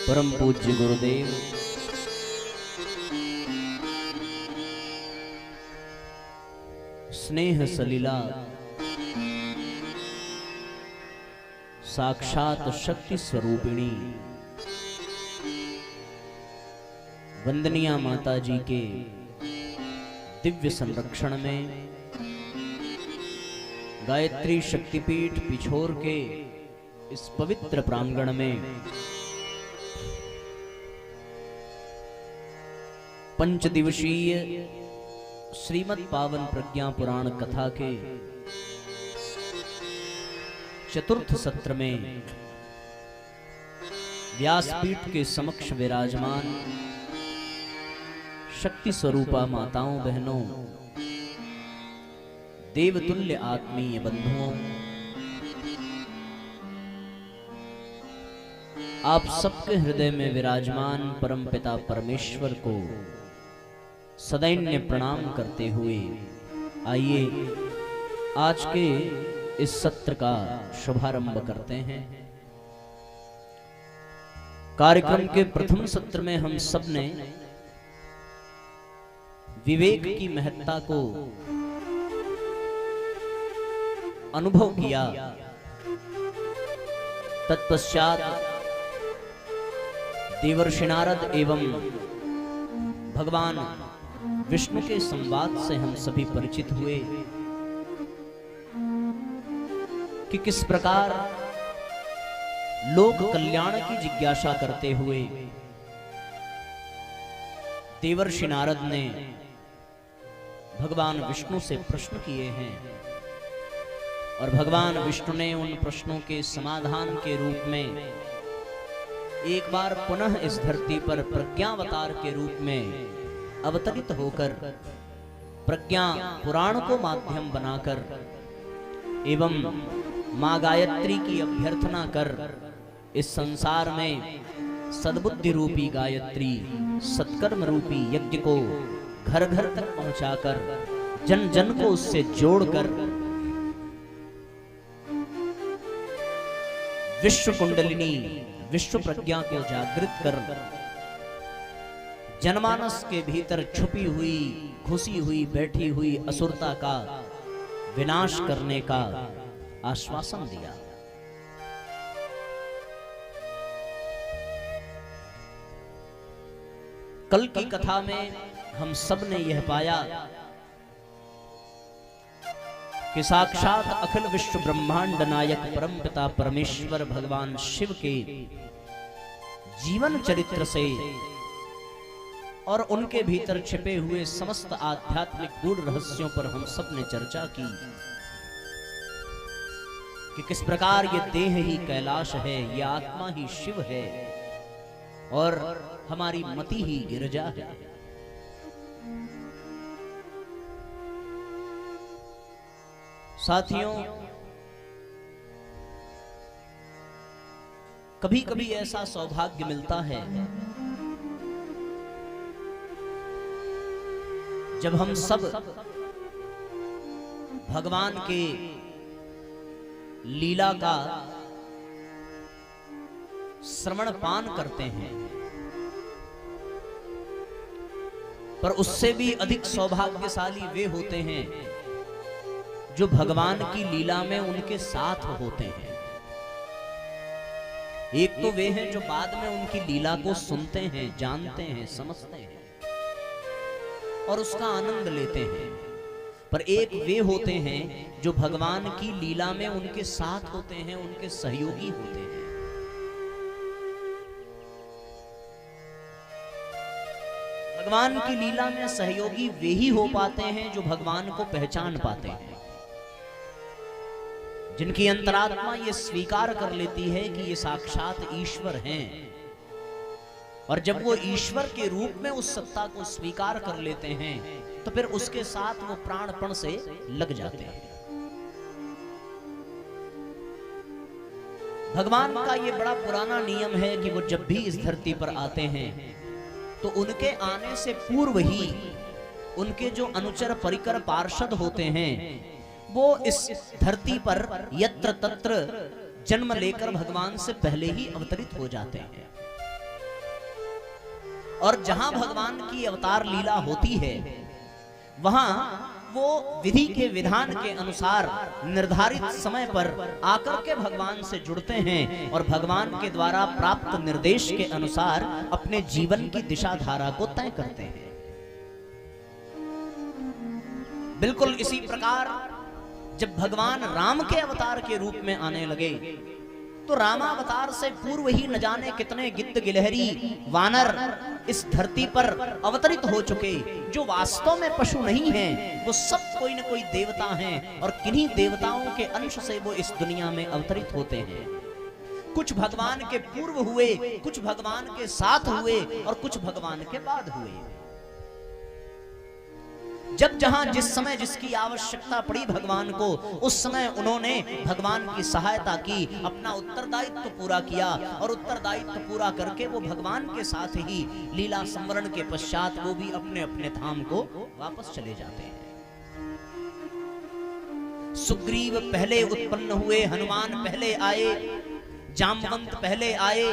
परम पूज्य गुरुदेव स्नेह सलीला साक्षात शक्ति स्वरूपिणी वंदनिया माता जी के दिव्य संरक्षण में गायत्री शक्तिपीठ पिछोर के इस पवित्र प्रांगण में पंचदिवसीय श्रीमद् पावन प्रज्ञा पुराण कथा के चतुर्थ सत्र में व्यासपीठ के समक्ष विराजमान शक्ति स्वरूपा माताओं बहनों, देवतुल्य आत्मीय बंधुओं, आप सबके हृदय में विराजमान परमपिता परमेश्वर को सदैन्य प्रणाम करते हुए आइए आज के इस सत्र का शुभारंभ करते हैं। कार्यक्रम के प्रथम सत्र में हम सब ने विवेक की महत्ता को अनुभव किया। तत्पश्चात देवर्षि नारद एवं भगवान विष्णु के संवाद से हम सभी परिचित हुए कि किस प्रकार लोक कल्याण की जिज्ञासा करते हुए देवर्षि नारद ने भगवान विष्णु से प्रश्न किए हैं और भगवान विष्णु ने उन प्रश्नों के समाधान के रूप में एक बार पुनः इस धरती पर प्रज्ञावतार के रूप में अवतरित होकर प्रज्ञा पुराण को माध्यम बनाकर एवं मां गायत्री की अभ्यर्थना कर इस संसार में सद्बुद्धि रूपी गायत्री सत्कर्म रूपी यज्ञ को घर घर तक पहुंचाकर जन जन को उससे जोड़कर विश्व कुंडलिनी विश्व प्रज्ञा को जागृत कर जनमानस के भीतर छुपी हुई घुसी हुई बैठी हुई असुरता का विनाश करने का आश्वासन दिया। कल की कथा में हम सब ने यह पाया कि साक्षात अखिल विश्व ब्रह्मांड नायक परमपिता परमेश्वर भगवान शिव के जीवन चरित्र से और उनके भीतर छिपे हुए समस्त आध्यात्मिक गूढ़ रहस्यों पर हम सब ने चर्चा की कि किस प्रकार ये देह ही कैलाश है, ये आत्मा ही शिव है और हमारी मति ही गिरजा है। साथियों, कभी कभी ऐसा सौभाग्य मिलता है जब हम सब भगवान के लीला का श्रवण पान करते हैं, पर उससे भी अधिक सौभाग्यशाली वे होते हैं जो भगवान की लीला में उनके साथ होते हैं। एक तो वे हैं जो बाद में उनकी लीला को सुनते हैं, जानते हैं, समझते हैं और उसका आनंद लेते हैं, पर एक वे होते हैं जो भगवान की लीला में उनके साथ होते हैं, उनके सहयोगी होते हैं। भगवान की लीला में सहयोगी वे ही हो पाते हैं जो भगवान को पहचान पाते हैं, जिनकी अंतरात्मा ये स्वीकार कर लेती है कि ये साक्षात ईश्वर हैं, और जब वो ईश्वर के रूप में उस सत्ता को स्वीकार कर लेते हैं तो फिर उसके साथ वो प्राणपण से लग जाते हैं। भगवान का ये बड़ा पुराना नियम है कि वो जब भी इस धरती पर आते हैं तो उनके आने से पूर्व ही उनके जो अनुचर परिकर पार्षद होते हैं वो इस धरती पर यत्र तत्र जन्म लेकर भगवान से पहले ही अवतरित हो जाते हैं। और जहां भगवान की अवतार लीला होती है वहां वो विधि के विधान के अनुसार निर्धारित समय पर आकर के भगवान से जुड़ते हैं और भगवान के द्वारा प्राप्त निर्देश के अनुसार अपने जीवन की दिशा धारा को तय करते हैं। बिल्कुल इसी प्रकार जब भगवान राम के अवतार के रूप में आने लगे तो रामावतार से पूर्व ही न जाने कितने गिद्ध गिलहरी वानर इस धरती पर अवतरित हो चुके, जो वास्तव में पशु नहीं हैं, वो सब कोई न कोई देवता हैं और किन्हीं देवताओं के अंश से वो इस दुनिया में अवतरित होते हैं। कुछ भगवान के पूर्व हुए, कुछ भगवान के साथ हुए और कुछ भगवान के बाद हुए। जब जहां जिस समय जिसकी आवश्यकता पड़ी भगवान को, उस समय उन्होंने भगवान की सहायता की, अपना उत्तरदायित्व पूरा किया और उत्तरदायित्व पूरा करके वो भगवान के साथ ही लीला संवरण के पश्चात वो भी अपने अपने धाम को वापस चले जाते हैं। सुग्रीव पहले उत्पन्न हुए, हनुमान पहले आए, जामवंत पहले आए,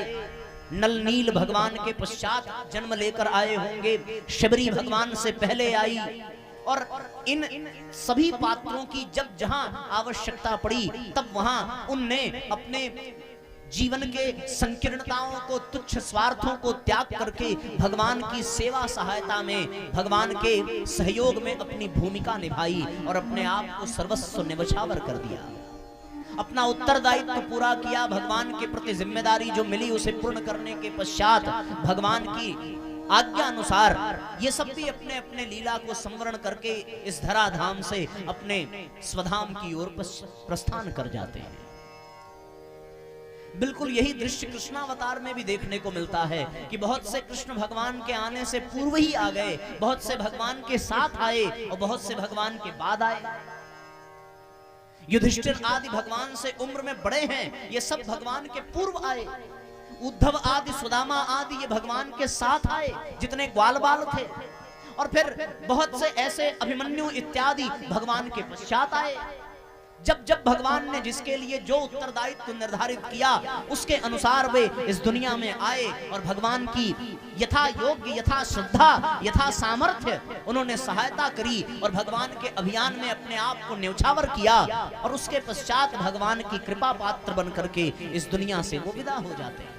नल नील भगवान के पश्चात जन्म लेकर आए होंगे, शबरी भगवान से पहले आई। और इन सभी पात्रों की जब जहां आवश्यकता पड़ी तब वहां उनने अपने जीवन के संकीर्णताओं को, तुच्छ स्वार्थों को त्याग करके भगवान की सेवा सहायता में, भगवान के सहयोग में अपनी भूमिका निभाई और अपने आप को सर्वस्व निवछावर कर दिया। अपना उत्तरदायित्व पूरा किया, भगवान के प्रति जिम्मेदारी जो मिली उसे पूर्ण करने के पश्चात भगवान की आज्ञा अनुसार ये सब भी अपने अपने लीला को संवरण करके इस धराधाम से अपने स्वधाम की ओर प्रस्थान कर जाते हैं। बिल्कुल यही दृश्य कृष्णावतार में भी देखने को मिलता है कि बहुत से कृष्ण भगवान के आने से पूर्व ही आ गए, बहुत से भगवान के साथ आए और बहुत से भगवान के बाद आए। युधिष्ठिर आदि भगवान से उम्र में बड़े हैं, ये सब भगवान के पूर्व आए। उद्धव आदि, सुदामा आदि ये भगवान के साथ आए जितने ग्वाल बाल थे। और फिर बहुत से ऐसे अभिमन्यु इत्यादि भगवान के पश्चात आए। जब जब भगवान ने जिसके लिए जो उत्तरदायित्व निर्धारित किया उसके अनुसार वे इस दुनिया में आए और भगवान की यथा योग्य, यथा श्रद्धा, यथा सामर्थ्य उन्होंने सहायता करी और भगवान के अभियान में अपने आप को न्यौछावर किया और उसके पश्चात भगवान की कृपा पात्र बन करके इस दुनिया से वो विदा हो जाते हैं।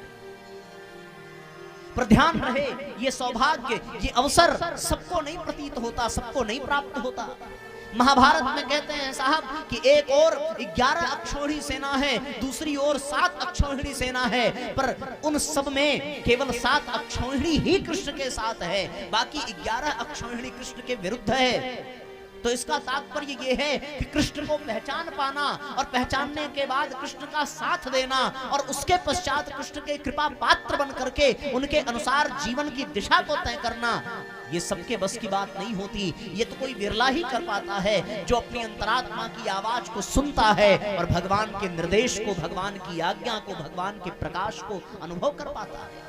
पर ध्यान रहे, ये सौभाग्य, ये अवसर सबको नहीं प्रतीत होता, सबको नहीं प्राप्त होता। महाभारत में कहते हैं साहब कि एक और 11 अक्षौहिणी सेना है, दूसरी ओर 7 अक्षौहिणी सेना है, पर उन सब में केवल 7 अक्षौहिणी ही कृष्ण के साथ है, बाकी 11 अक्षौहिणी कृष्ण के विरुद्ध है। तो इसका तात्पर्य ये है कि कृष्ण को पहचान पाना और पहचानने के बाद कृष्ण का साथ देना और उसके पश्चात कृष्ण के कृपा पात्र बन करके उनके अनुसार जीवन की दिशा को तय करना, ये सबके बस की बात नहीं होती। ये तो कोई विरला ही कर पाता है जो अपनी अंतरात्मा की आवाज को सुनता है और भगवान के निर्देश को, भगवान की आज्ञा को, भगवान के प्रकाश को अनुभव कर पाता है।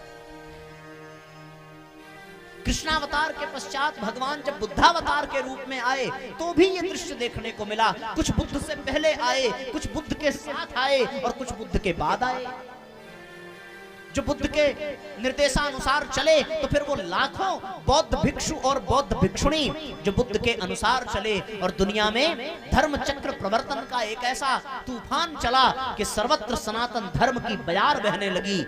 कृष्णावतार के पश्चात भगवान जब बुद्धावतार के रूप में आए तो भी ये दृश्य देखने को मिला। कुछ बुद्ध से पहले आए, कुछ बुद्ध के साथ आए और कुछ बुद्ध के बाद आए। जो बुद्ध के निर्देशानुसार चले तो फिर वो लाखों बौद्ध भिक्षु और बौद्ध भिक्षुणी जो बुद्ध के अनुसार चले और दुनिया में धर्म चक्र प्रवर्तन का एक ऐसा तूफान चला कि सर्वत्र सनातन धर्म की बयार बहने लगी।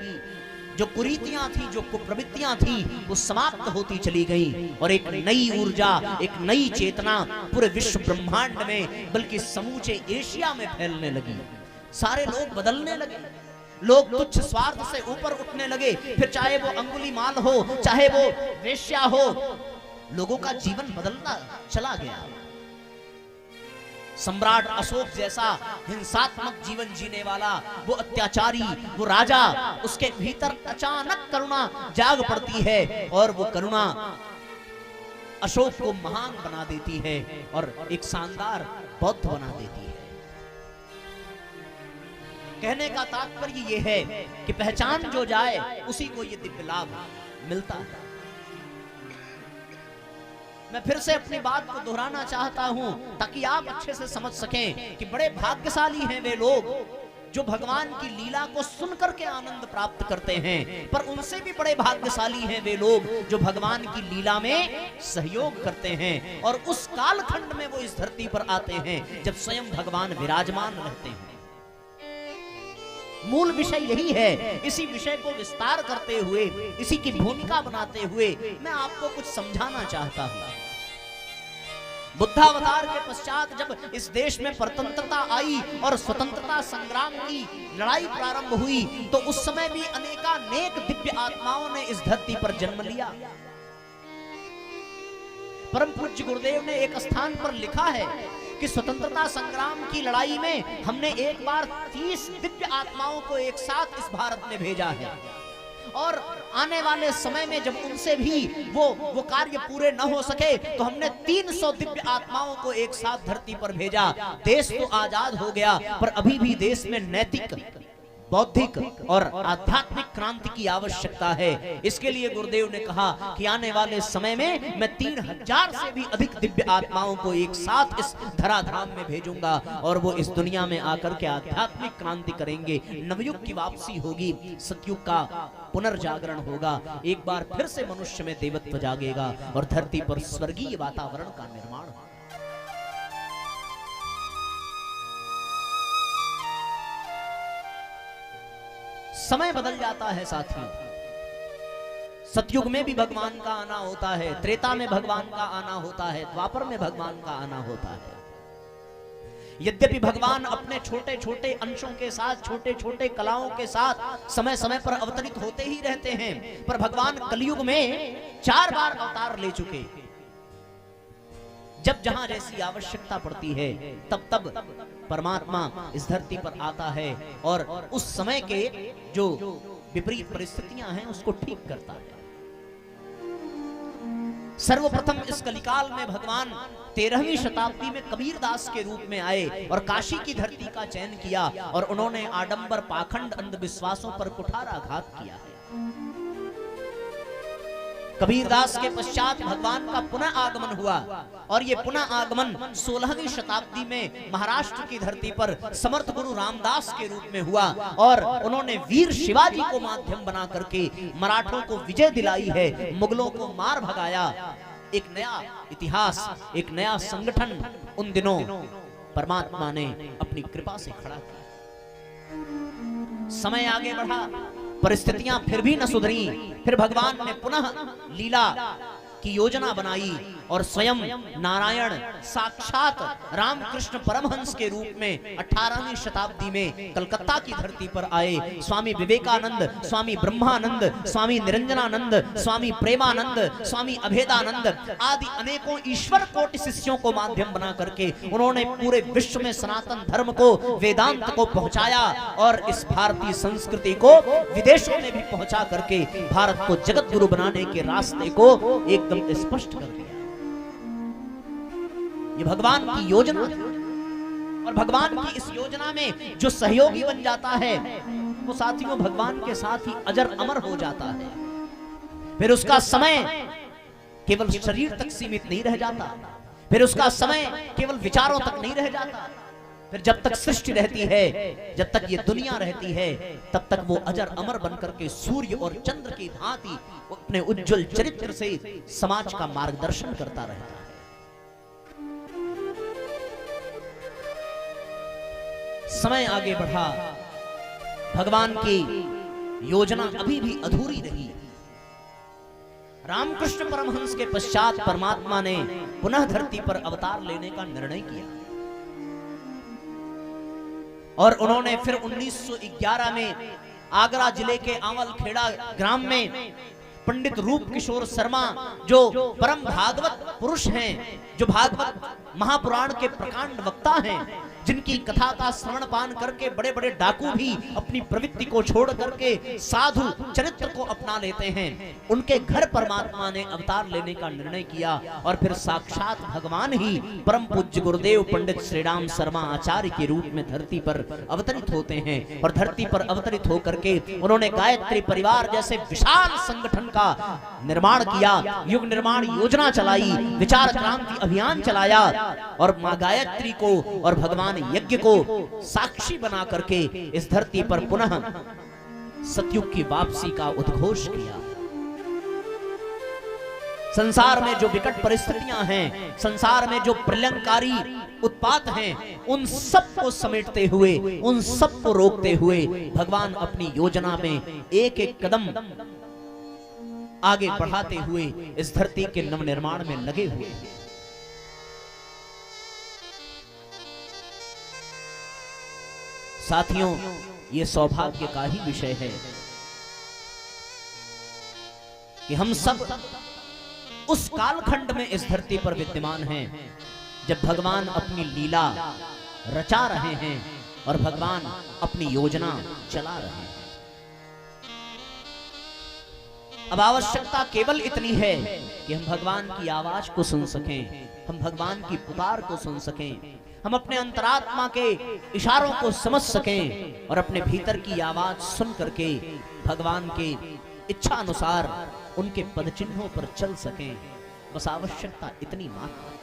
जो कुरीतियां थी, जो कुप्रवृत्तियां थी, वो समाप्त होती चली गई और एक नई ऊर्जा, एक नई चेतना पूरे विश्व ब्रह्मांड में, बल्कि समूचे एशिया में फैलने लगी। सारे लोग बदलने लगे, लोग तुच्छ स्वार्थ से ऊपर उठने लगे। फिर चाहे वो अंगुलीमाल हो, चाहे वो वेश्या हो, लोगों का जीवन बदलता चला गया। सम्राट अशोक जैसा हिंसात्मक जीवन जीने वाला वो अत्याचारी, वो राजा, उसके भीतर अचानक करुणा जाग पड़ती है और वो करुणा अशोक को महान बना देती है और एक शानदार बौद्ध बना देती है। कहने का तात्पर्य ये है कि पहचान जो जाए उसी को ये दिव्य लाभ मिलता है। मैं फिर से अपनी बात को दोहराना चाहता हूं ताकि आप अच्छे से समझ सकें कि बड़े भाग्यशाली हैं वे लोग जो भगवान की लीला को सुनकर के आनंद प्राप्त करते हैं, पर उनसे भी बड़े भाग्यशाली हैं वे लोग जो भगवान की लीला में सहयोग करते हैं और उस कालखंड में वो इस धरती पर आते हैं जब स्वयं भगवान विराजमान रहते हैं। मूल विषय यही है। इसी विषय को विस्तार करते हुए, इसी की भूमिका बनाते हुए मैं आपको कुछ समझाना चाहता हूं। बुद्धावतार के पश्चात जब इस देश में स्वतंत्रता आई और स्वतंत्रता संग्राम की लड़ाई प्रारंभ हुई, तो उस समय भी अनेकानेक दिव्य आत्माओं ने इस धरती पर जन्म लिया। परम पूज्य गुरुदेव ने एक स्थान पर लिखा है कि स्वतंत्रता संग्राम की लड़ाई में हमने एक बार 30 दिव्य आत्माओं को एक साथ इस भारत में भेजा है, और आने वाले समय में जब उनसे भी वो कार्य पूरे न हो सके तो हमने 300 दिव्य आत्माओं को एक साथ धरती पर भेजा। देश तो आजाद हो गया, पर अभी भी देश में नैतिक, बौद्धिक और आध्यात्मिक क्रांति की आवश्यकता है। इसके लिए गुरुदेव ने कहा कि आने वाले समय में मैं 3000 से भी अधिक दिव्य आत्माओं को एक साथ इस धराधाम में भेजूंगा और वो इस दुनिया में आकर के आध्यात्मिक क्रांति करेंगे। नवयुग की वापसी होगी, सतयुग का पुनर्जागरण होगा, एक बार फिर से मनुष्य में देवत्व जागेगा और धरती पर स्वर्गीय वातावरण का निर्माण होगा। समय बदल जाता है साथियों। सतयुग में भी भगवान का आना होता है, त्रेता में भगवान का आना होता है, द्वापर में भगवान का आना होता है। यद्यपि भगवान अपने छोटे छोटे अंशों के साथ, छोटे छोटे कलाओं के साथ समय समय पर अवतरित होते ही रहते हैं, पर भगवान कलयुग में 4 बार अवतार ले चुके। जब जहां जैसी आवश्यकता पड़ती है तब तब परमात्मा इस धरती पर आता है और उस समय के जो विपरीत परिस्थितियां हैं उसको ठीक करता है। सर्वप्रथम इस कलिकाल में भगवान 13वीं शताब्दी में कबीरदास के रूप में आए और काशी की धरती का चयन किया और उन्होंने आडंबर, पाखंड, अंधविश्वासों पर कुठाराघात किया है। कबीरदास के पश्चात भगवान का पुनः आगमन हुआ और ये पुनः आगमन 16वीं शताब्दी में महाराष्ट्र की धरती पर समर्थ गुरु रामदास के रूप में हुआ और उन्होंने वीर शिवाजी को माध्यम बना करके मराठों को विजय दिलाई है, मुगलों को मार भगाया। एक नया इतिहास, एक नया संगठन उन दिनों परमात्मा ने अपनी कृपा से खड़ा किया। समय आगे बढ़ा, परिस्थितियां फिर भी न सुधरी, फिर भगवान ने पुनः लीला की योजना बनाई और स्वयं नारायण साक्षात रामकृष्ण परमहंस के रूप में 18वीं शताब्दी में कलकत्ता की धरती पर आए। स्वामी विवेकानंद, स्वामी ब्रह्मानंद, स्वामी निरंजनानंद, स्वामी प्रेमानंद, स्वामी अभेदानंद आदि अनेकों ईश्वर कोटि शिष्यों को माध्यम बना करके उन्होंने पूरे विश्व में सनातन धर्म को, वेदांत को पहुंचाया और इस भारतीय संस्कृति को विदेशों में भी पहुंचा करके भारत को जगत गुरु बनाने के रास्ते को एकदम स्पष्ट कर दिया। ये भगवान की योजना थी और भगवान की इस योजना में जो सहयोगी बन जाता है वो साथियों भगवान के साथ ही अजर अमर हो जाता है। फिर उसका समय केवल शरीर तक सीमित नहीं रह जाता, फिर उसका समय केवल विचारों तक नहीं रह जाता। फिर जब तक सृष्टि रहती है, जब तक ये दुनिया रहती है, तब तक वो अजर अमर बनकर के सूर्य और चंद्र की भांति अपने उज्जवल चरित्र से समाज का मार्गदर्शन करता रहता है। समय आगे बढ़ा, भगवान की योजना अभी भी अधूरी रही। रामकृष्ण परमहंस के पश्चात परमात्मा ने पुनः धरती पर अवतार लेने का निर्णय किया और उन्होंने फिर 1911 में आगरा जिले के आंवलखेड़ा ग्राम में पंडित रूप किशोर शर्मा जो परम भागवत पुरुष हैं, जो भागवत महापुराण के प्रकांड वक्ता हैं, जिनकी कथा का श्रवण पान करके बड़े बड़े डाकू भी अपनी प्रवृत्ति को छोड़ करके साधु चरित्र को अपना लेते हैं, उनके घर परमात्मा ने अवतार लेने का निर्णय किया और फिर साक्षात भगवान ही परम पूज्य गुरुदेव पंडित श्रीराम शर्मा आचार्य के रूप में धरती पर अवतरित होते हैं। और धरती पर अवतरित होकर के उन्होंने गायत्री परिवार जैसे विशाल संगठन का निर्माण किया, युग निर्माण योजना चलाई, विचार क्रांति अभियान चलाया और मां गायत्री को और भगवान यज्ञ को साक्षी बना करके इस धरती पर पुनः सतयुग की वापसी का उद्घोष किया। संसार में जो विकट परिस्थितियां हैं, संसार में जो प्रलयंकारी उत्पात हैं, उन सब को समेटते हुए, उन सब को रोकते हुए भगवान अपनी योजना में एक एक कदम आगे बढ़ाते हुए इस धरती के नवनिर्माण में लगे हुए हैं। साथियों, ये सौभाग्य का ही विषय है कि हम सब उस कालखंड में इस धरती पर विद्यमान हैं जब भगवान अपनी लीला रचा रहे हैं और भगवान अपनी योजना चला रहे हैं। अब आवश्यकता केवल इतनी है कि हम भगवान की आवाज को सुन सकें, हम भगवान की पुकार को सुन सकें, हम अपने अंतरात्मा के इशारों को समझ सकें और अपने भीतर की आवाज सुन करके भगवान के इच्छा अनुसार उनके पद चिन्हों पर चल सकें। बस आवश्यकता इतनी मात्र।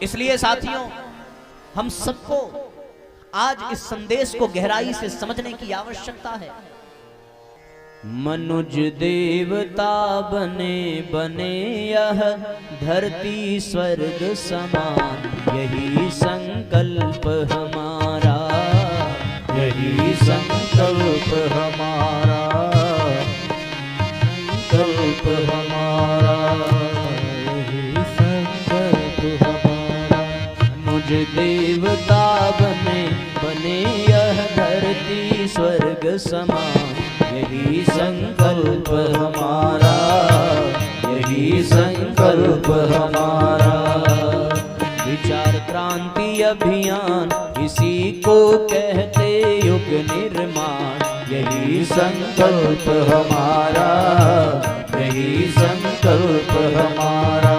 इसलिए साथियों, हम सबको आज इस संदेश को गहराई से समझने की आवश्यकता है। मनुज देवता बने बने यह धरती स्वर्ग समान, यही संकल्प हमारा, यही संकल्प हमारा, संकल्प हमारा, यही संकल्प हमारा। मनुज देवता बने बने यह धरती स्वर्ग समान, यही संकल्प हमारा, यही संकल्प हमारा। विचार क्रांति अभियान इसी को कहते युग निर्माण, यही संकल्प हमारा, यही संकल्प हमारा।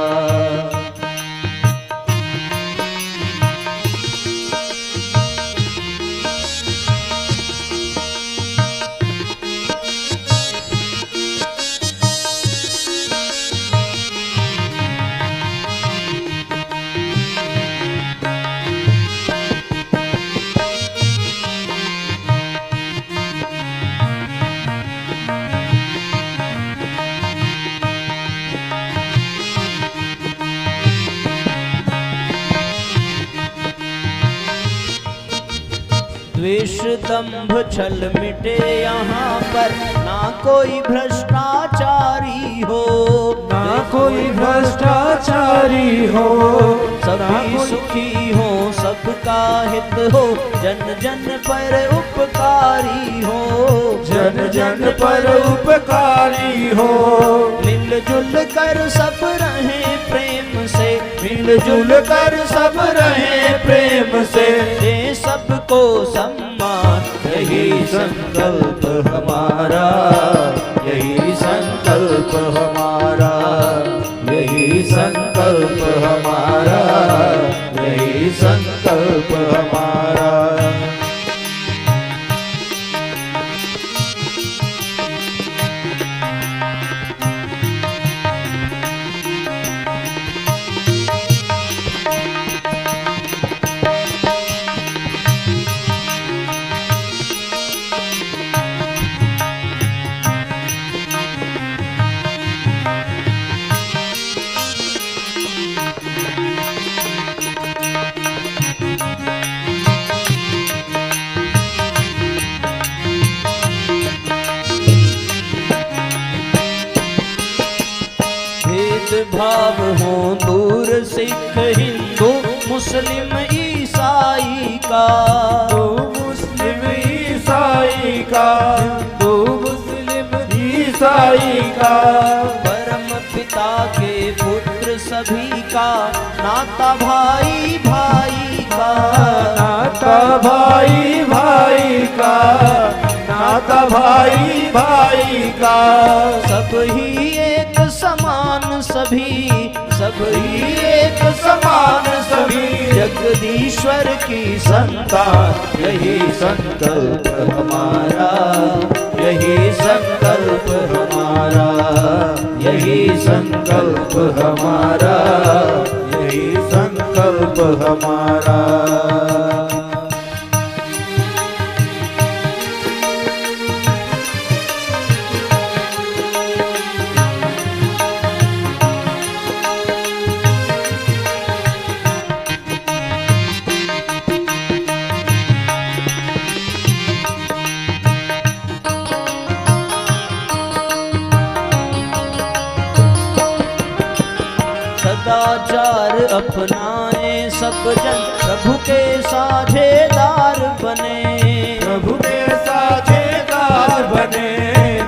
द्वेष दंभ छल मिटे यहाँ पर, ना कोई भ्रष्टाचारी हो, ना कोई भ्रष्टाचारी हो, सभी सुखी हो, सबका हित हो, जन जन पर उपकारी हो, जन जन पर उपकारी हो। मिलजुल कर सब रहे प्रेम से, मिलजुल कर सब रहे प्रेम से, दे सबको सम्मान, यही संकल्प हमारा, यही संकल्प हमारा, यही संकल्प हमारा, यही संकल्प हमारा। भाव हो दूर सिख हिंदू मुस्लिम ईसाई का, तो मुस्लिम ईसाई का, तो मुस्लिम ईसाई का। परम पिता के पुत्र सभी का, नाता भाई भाई का, नाता भाई भाई का, नाता भाई भाई का। सब ही एक समान सभी, सब ही एक समान सभी, जगदीश्वर की संतान, यही संकल्प हमारा, यही संकल्प हमारा, यही संकल्प हमारा, यही संकल्प संकल्प हमारा। सदाचार अपनाए सब जन प्रभु के साझेदार बने, प्रभु के साझेदार बने,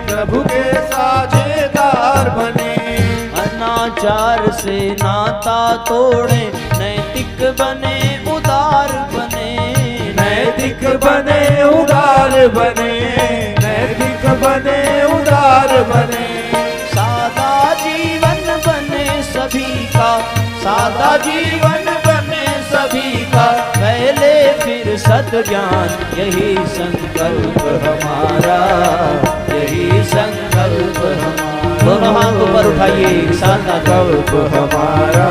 प्रभु के साझेदार बने। अनाचार से नाता तोड़े नैतिक बने उदार बने, नैतिक बने उदार बने, नैतिक बने उदार बने। सादा जीवन बने सभी का, सादा जीवन बने सभी का, पहले फिर सद्ज्ञान यही संकल्प हमारा, यही संकल्प हमारा। दोनों हाथ ऊपर उठाइए, संकल्प हमारा,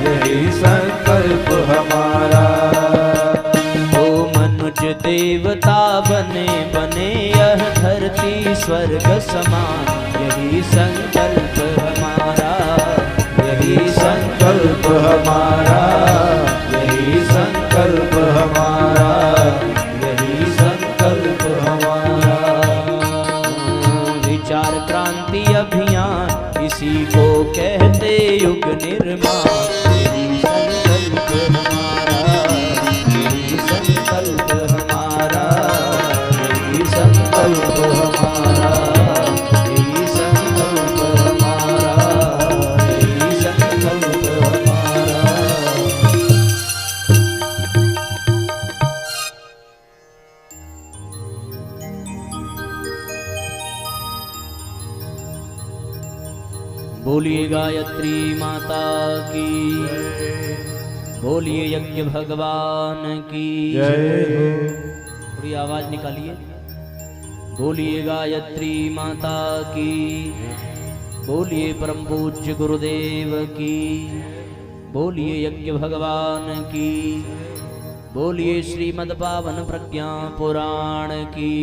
यही संकल्प हमारा। ओ मनुज देवता बने बने यह धरती स्वर्ग समान, यही संकल्प हमारा, यही संकल्प हमारा, यही संकल्प हमारा, यही संकल्प हमारा। विचार क्रांति अभियान इसी को कहते युग निर्माण, यही संकल्प हमारा, यही संकल्प हमारा, यही संकल्प हमारा, यही संकल्प हमारा, यही संकल्प हमारा। बोलिए गायत्री माता की, बोलिए यज्ञ भगवान की जय हो। थोड़ी आवाज निकालिए। बोलिए गायत्री माता की, बोलिए परम पूज्य गुरुदेव की, बोलिए यज्ञ भगवान की, बोलिए श्रीमद् पावन प्रज्ञा पुराण की।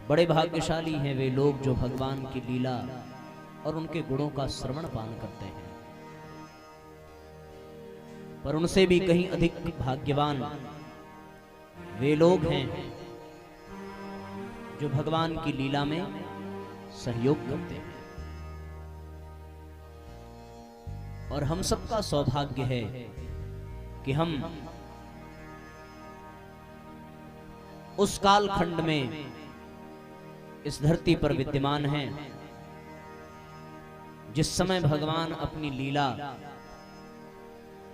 बड़े भाग्यशाली हैं वे लोग जो भगवान की लीला और उनके गुणों का श्रवण पान करते हैं, पर उनसे भी कहीं अधिक भाग्यवान वे लोग हैं जो भगवान की लीला में सहयोग करते हैं। और हम सबका सौभाग्य है कि हम उस कालखंड में इस धरती पर विद्यमान हैं जिस समय भगवान अपनी लीला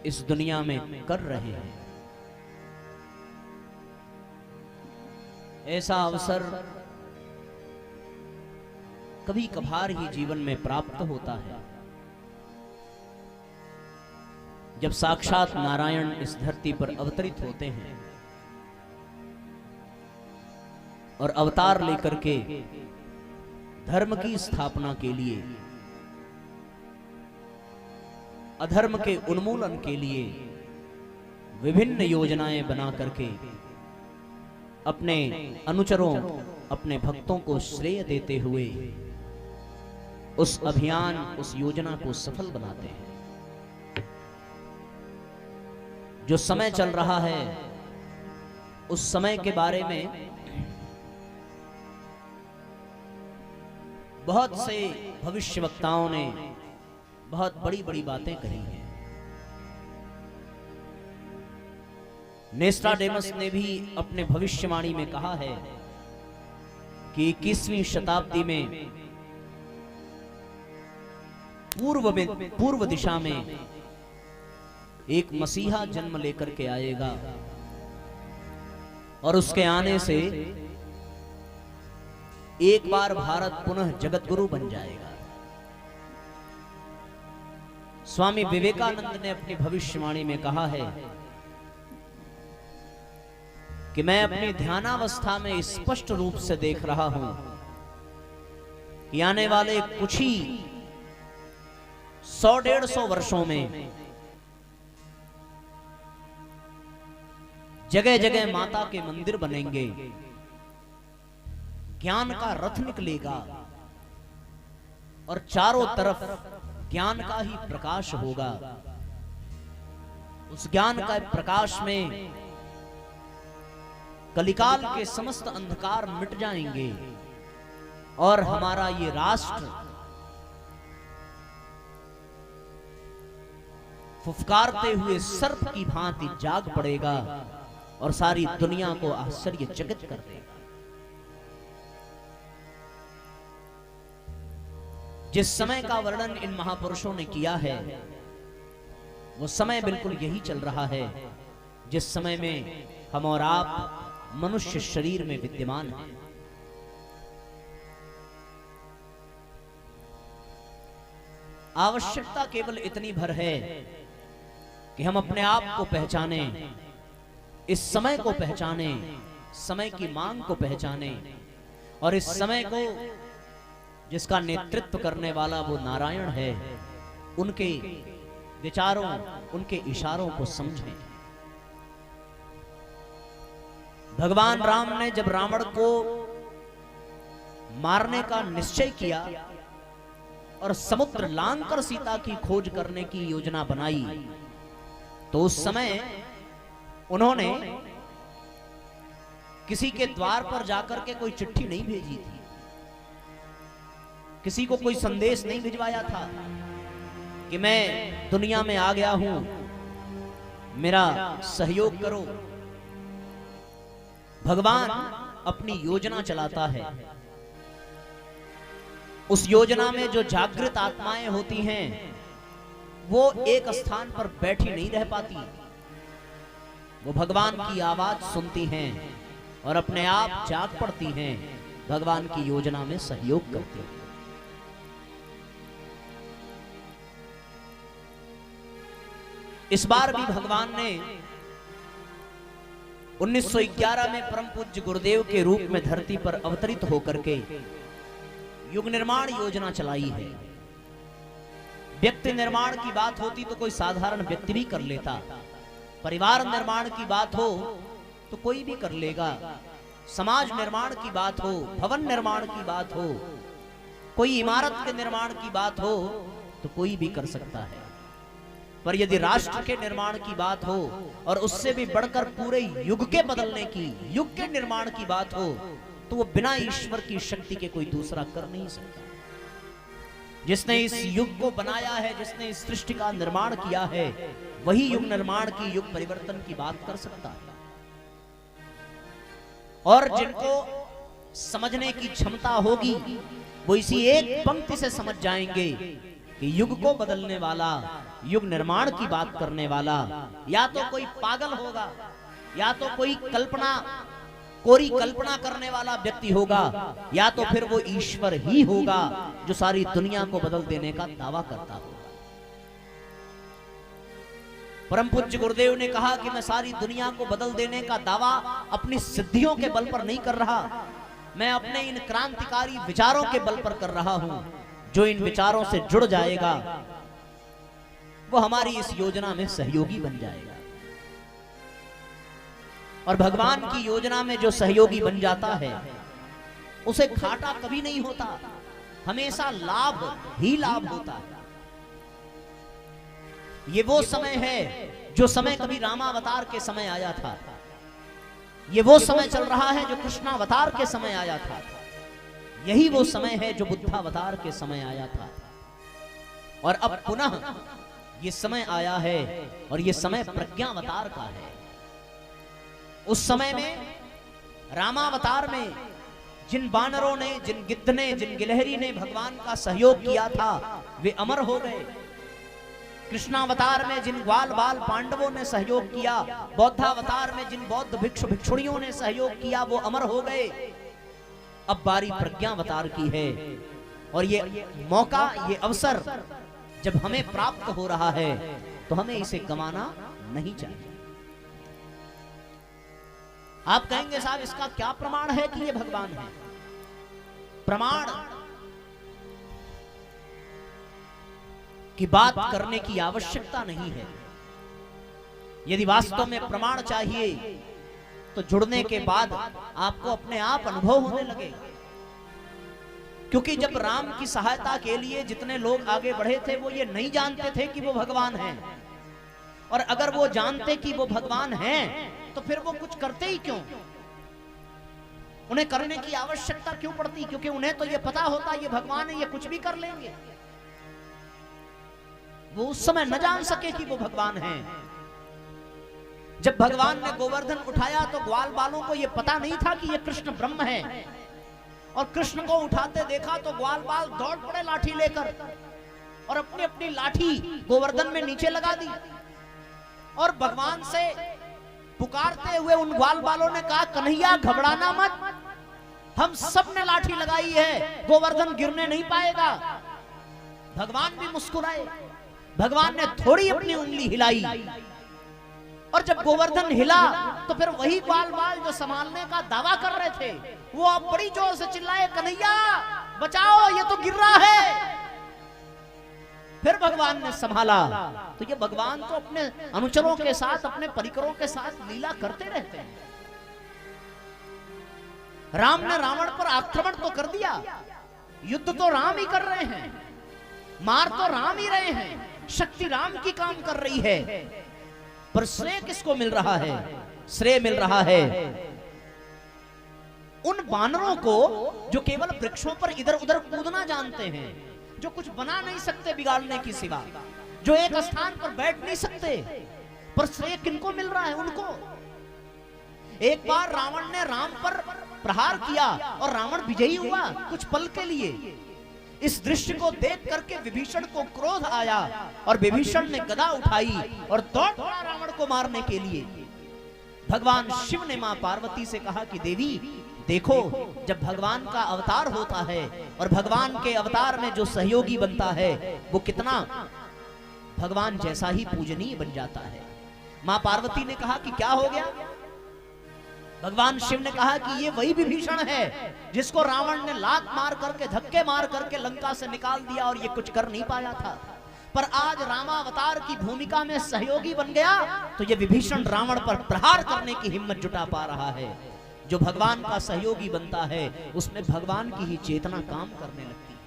इस दुनिया में कर रहे हैं। ऐसा अवसर कभी कभार ही जीवन में प्राप्त होता है जब साक्षात नारायण इस धरती पर अवतरित होते हैं और अवतार लेकर के धर्म की स्थापना के लिए, अधर्म के उन्मूलन के लिए विभिन्न योजनाएं बना करके अपने अनुचरों, अपने भक्तों को श्रेय देते हुए उस अभियान, उस योजना को सफल बनाते हैं। जो समय चल रहा है उस समय के बारे में बहुत से भविष्यवक्ताओं ने बहुत बड़ी बड़ी बातें कही हैं। नेस्ट्राडेमस ने भी अपने भविष्यवाणी में कहा है कि 21वीं शताब्दी में पूर्व दिशा में एक मसीहा जन्म लेकर के आएगा और उसके आने से एक बार भारत पुनः जगत गुरु बन जाएगा। स्वामी विवेकानंद ने अपनी भविष्यवाणी में कहा है कि मैं अपनी ध्यानावस्था में स्पष्ट रूप से देख रहा हूं कि आने वाले कुछ ही 100-150 वर्षों में जगह जगह माता के मंदिर बनेंगे, ज्ञान का रथ निकलेगा और चारों तरफ ज्ञान का ही प्रकाश होगा। उस ज्ञान का प्रकाश में कलिकाल के समस्त अंधकार मिट जाएंगे और हमारा ये राष्ट्र फुफकारते हुए सर्प की भांति जाग पड़ेगा और सारी दुनिया को आश्चर्यचकित कर देगा। जिस समय का वर्णन इन महापुरुषों ने किया है वो समय बिल्कुल यही चल रहा है जिस समय में हम और आप मनुष्य शरीर में विद्यमान हैं। आवश्यकता केवल इतनी भर है कि हम अपने आप को पहचाने, इस समय को पहचाने, समय की मांग को पहचाने और इस समय को जिसका नेतृत्व करने वाला वो नारायण है, उनके विचारों, उनके इशारों को समझें। भगवान राम ने जब रावण को मारने का निश्चय किया और समुद्र लांघकर सीता की खोज करने की योजना बनाई, तो उस समय उन्होंने किसी के द्वार पर जाकर के कोई चिट्ठी नहीं भेजी थी, किसी को कोई संदेश नहीं भिजवाया था कि मैं दुनिया में आ गया हूं, मेरा सहयोग करो। भगवान अपनी योजना चलाता है। उस योजना में जो जागृत आत्माएं होती हैं वो एक स्थान पर बैठी नहीं रह पाती, वो भगवान की आवाज सुनती हैं और अपने आप जाग पड़ती हैं, भगवान की योजना में सहयोग करती हैं। इस बार भी भगवान ने 1911 में परम पूज्य गुरुदेव के रूप में धरती पर अवतरित होकर के युग निर्माण योजना चलाई है। व्यक्ति निर्माण की बात होती तो कोई साधारण व्यक्ति भी कर लेता, परिवार निर्माण की बात हो तो कोई भी कर लेगा, समाज निर्माण की बात हो, भवन निर्माण की बात हो, कोई इमारत के निर्माण की बात हो तो कोई भी कर सकता है। पर यदि राष्ट्र के निर्माण की बात हो और उससे भी बढ़कर पूरे युग के बदलने की, युग के निर्माण की बात हो, तो वो बिना ईश्वर की शक्ति के कोई दूसरा कर नहीं सकता। जिसने इस युग को बनाया है, जिसने इस सृष्टि का निर्माण किया है, वही युग निर्माण की, युग परिवर्तन की बात कर सकता है। और जिनको समझने की क्षमता होगी वो इसी एक पंक्ति से समझ जाएंगे कि युग को बदलने वाला, युग निर्माण की बात करने वाला या तो कोई पागल होगा या तो कोई कोरी कल्पना करने वाला व्यक्ति होगा या तो फिर वो ईश्वर ही होगा जो सारी दुनिया को बदल देने का दावा करता होगा। परम पूज्य गुरुदेव ने कहा कि मैं सारी दुनिया को बदल देने का दावा अपनी सिद्धियों के बल पर नहीं कर रहा, मैं अपने इन क्रांतिकारी विचारों के बल पर कर रहा हूं। जो इन विचारों से जुड़ जाएगा वो हमारी इस योजना में सहयोगी बन जाएगा। और भगवान की योजना में जो सहयोगी बन जाता है उसे घाटा कभी नहीं होता, हमेशा लाभ ही लाभ होता है। ये वो समय है जो समय कभी रामावतार के समय आया था, ये वो समय चल रहा है जो कृष्णावतार के समय आया था, यही वो समय है जो बुद्धावतार के समय आया था। और अब पुनः ये समय आया है और ये समय प्रज्ञावतार का है। उस समय में रामावतार में जिन बानरों ने, जिन गिद्ध ने, जिन गिलहरी ने भगवान का सहयोग किया था वे अमर हो गए। कृष्णावतार में जिन ग्वाल बाल पांडवों ने सहयोग किया, बौद्धावतार में जिन बौद्ध भिक्षु भिक्षुणियों ने सहयोग किया वो अमर हो गए। अब बारी प्रज्ञावतार की है और ये मौका, ये अवसर जब हमें प्राप्त हो रहा है तो हमें इसे गंवाना नहीं चाहिए। आप कहेंगे साहब इसका क्या प्रमाण है कि ये भगवान है? प्रमाण कि बात करने की आवश्यकता नहीं है। यदि वास्तव में प्रमाण चाहिए तो जुड़ने के बाद आपको अपने आप अनुभव होने लगेगा। क्योंकि जब राम की सहायता के लिए जितने लोग आगे बढ़े थे वो ये नहीं जानते थे कि वो भगवान हैं, और अगर वो जानते कि वो भगवान हैं तो फिर वो कुछ करते ही क्यों? उन्हें करने की आवश्यकता क्यों पड़ती? क्योंकि उन्हें तो ये पता होता ये भगवान है, ये कुछ भी कर लेंगे। वो उस समय न जान सके कि वो भगवान हैं। जब भगवान ने गोवर्धन उठाया तो ग्वाल बालों को ये पता नहीं था कि ये कृष्ण ब्रह्म है, और कृष्ण को उठाते देखा तो ग्वाल बाल दौड़ पड़े लाठी लेकर और अपनी अपनी लाठी गोवर्धन में नीचे लगा दी, और भगवान से पुकारते हुए उन ग्वाल बालों ने कहा, कन्हैया घबराना मत, हम सब ने लाठी लगाई है, गोवर्धन गिरने नहीं पाएगा। भगवान भी मुस्कुराए। भगवान ने थोड़ी अपनी उंगली हिलाई, और जब गोवर्धन हिला तो फिर वही ग्वाल बाल जो संभालने का दावा कर रहे थे वो अब बड़ी जोर से चिल्लाए, कन्हैया बचाओ, ये तो गिर रहा है। फिर भगवान ने संभाला। तो ये भगवान तो अपने अनुचरों के साथ, अपने परिकरों के साथ लीला करते रहते हैं। राम ने रावण पर आक्रमण तो कर दिया, युद्ध तो राम ही कर रहे हैं, मार तो राम ही रहे हैं, शक्ति राम की काम कर रही है, पर श्रेय किसको मिल रहा है? श्रेय मिल रहा है उन बानरों को जो केवल वृक्षों पर इधर उधर कूदना जानते हैं, जो कुछ बना नहीं सकते बिगाड़ने की सिवा, जो एक स्थान पर बैठ नहीं सकते, पर श्रेय किनको मिल रहा है? उनको। एक बार रावण ने राम पर प्रहार किया और रावण विजयी हुआ कुछ पल के लिए। इस दृश्य को देख करके विभीषण को क्रोध आया और विभीषण ने गदा उठाई और दौड़ पड़ा रावण को मारने के लिए। भगवान शिव ने मां पार्वती से कहा कि देवी देखो, जब भगवान का अवतार होता है और भगवान के अवतार में जो सहयोगी बनता है वो कितना भगवान जैसा ही पूजनीय बन जाता है। मां पार्वती ने कहा कि क्या हो गया? भगवान शिव ने कहा कि ये वही विभीषण है जिसको रावण ने लात मार करके, धक्के मार करके लंका से निकाल दिया और ये कुछ कर नहीं पाया था, पर आज रामावतार की भूमिका में सहयोगी बन गया तो ये विभीषण रावण पर प्रहार करने की हिम्मत जुटा पा रहा है। जो भगवान का सहयोगी बनता है उसमें भगवान की ही चेतना काम करने लगती है।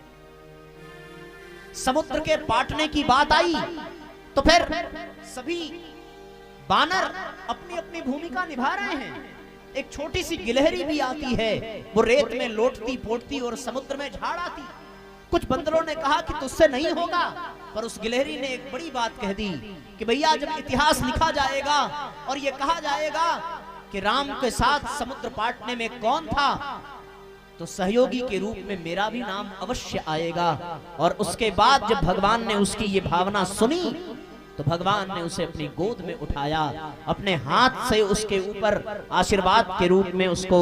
समुद्र के पाटने की बात आई तो फिर सभी बानर अपनी अपनी भूमिका निभा रहे हैं। एक छोटी सी गिलहरी भी आती है, वो रेत में लोटती पोटती और समुद्र में झाड़ आती। कुछ बंदरों ने कहा कि तुझसे नहीं होगा, पर उस गिलहरी ने एक बड़ी बात कह दी कि भैया जब इतिहास लिखा जाएगा और ये कहा जाएगा कि राम के साथ समुद्र पाटने में कौन था, तो सहयोगी के रूप में मेरा भी नाम अवश्य आएगा। और उसके बाद जब भगवान ने उसकी ये भावना सुनी तो भगवान ने उसे अपनी गोद में उठाया, अपने हाथ से उसके ऊपर आशीर्वाद के रूप में उसको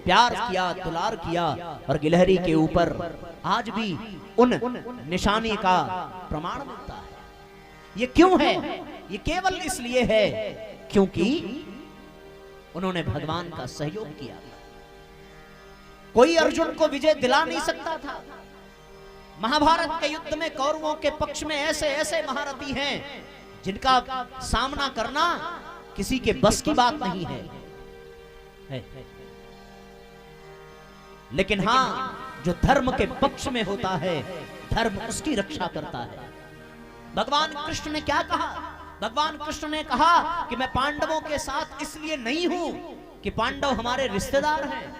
प्यार किया, दुलार किया, और गिलहरी के ऊपर आज भी उन निशानी का प्रमाण मिलता है। ये क्यों है? ये केवल इसलिए है क्योंकि उन्होंने भगवान का सहयोग किया। कोई अर्जुन को विजय दिला नहीं सकता था। महाभारत के युद्ध में कौरवों के पक्ष में ऐसे ऐसे महारथी हैं जिनका सामना करना किसी के बस की बात नहीं है। लेकिन हां, जो धर्म के पक्ष में होता है धर्म उसकी रक्षा करता है। भगवान कृष्ण ने क्या कहा? भगवान कृष्ण ने कहा कि मैं पांडवों के साथ इसलिए नहीं हूं कि पांडव हमारे रिश्तेदार हैं,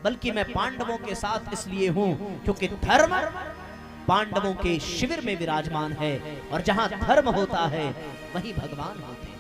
बल्कि मैं पांडवों के साथ इसलिए हूं क्योंकि धर्म पांडवों के शिविर में विराजमान है, और जहां धर्म होता है वहीं भगवान होते हैं।